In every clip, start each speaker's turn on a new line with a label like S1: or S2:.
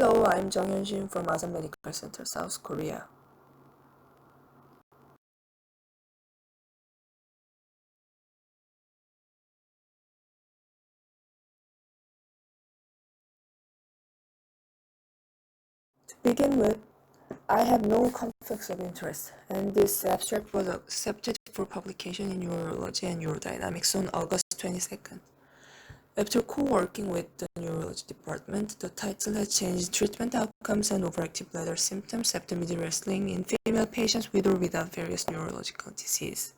S1: Hello, I'm Shin from Asan Medical Center, South Korea. To begin with, I have no conflicts of interest, and this abstract was accepted for publication in Urology and Urodynamics on August 22nd. After co-working with the Neurology department, the title has changed treatment outcomes and overactive bladder symptoms after midurethral sling in female patients with or without various neurological disease.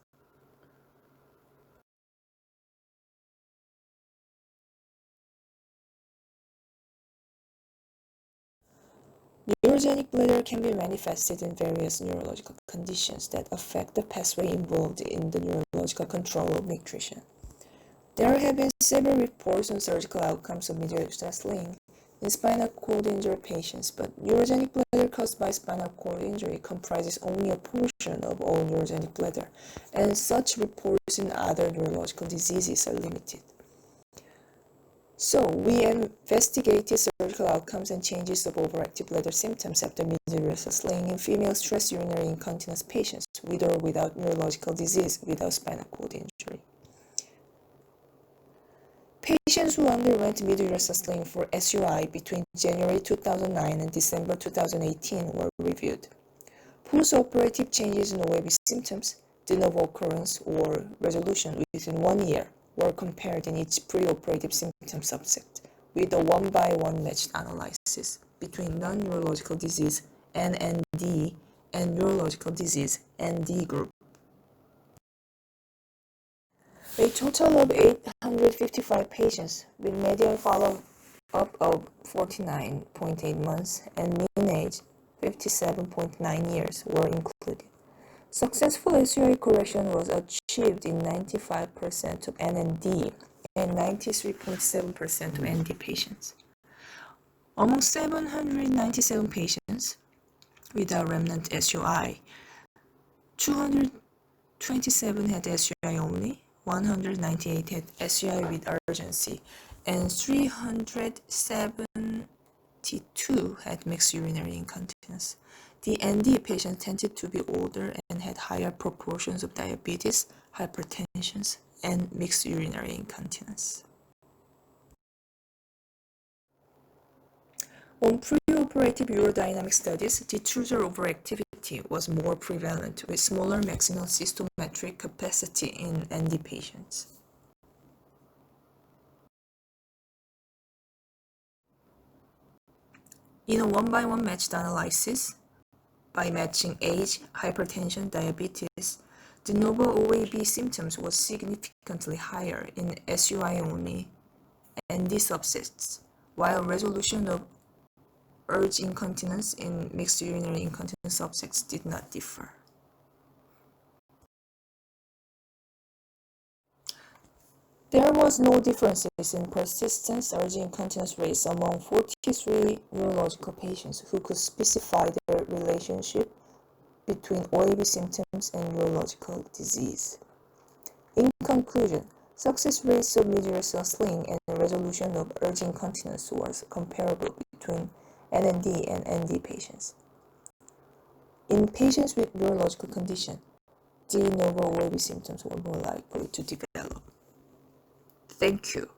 S1: Neurogenic bladder can be manifested in various neurological conditions that affect the pathway involved in the neurological control of nutrition. There have been several reports on surgical outcomes of midurethral sling in spinal cord injury patients, but neurogenic bladder caused by spinal cord injury comprises only a portion of all neurogenic bladder, and such reports in other neurological diseases are limited. So, we investigated surgical outcomes and changes of overactive bladder symptoms after midurethral sling in female stress urinary incontinence patients with or without neurological disease without spinal cord injury. Patients who underwent midurethral sling for SUI between January 2009 and December 2018 were reviewed. Post-operative changes in OAB symptoms, de novo occurrence, or resolution within 1 year were compared in each preoperative symptom subset with a one-by-one matched analysis between non-neurological disease NND and neurological disease ND group. A total of 855 patients with median follow-up of 49.8 months and mean age 57.9 years were included. Successful SUI correction was achieved in 95% of NND and 93.7% of ND patients. Among 797 patients without remnant SUI, 227 had SUI only, 198 had SUI with urgency, and 372 had mixed urinary incontinence. The ND patients tended to be older and had higher proportions of diabetes, hypertension, and mixed urinary incontinence. On preoperative urodynamic studies, the detrusor overactivity was more prevalent with smaller maximal cystometric capacity in ND patients. In a one-by-one matched analysis, by matching age, hypertension, diabetes, de novo OAB symptoms was significantly higher in SUI-only ND subsets, while resolution of urge incontinence in mixed urinary incontinence subsets did not differ. There was no differences in persistence urge incontinence rates among 43 neurological patients who could specify their relationship between OAB symptoms and neurological disease. In conclusion, success rates of midurethral sling and resolution of urge incontinence was comparable between NND and ND patients. In patients with neurological condition, de novo OAB symptoms were more likely to develop. Thank you.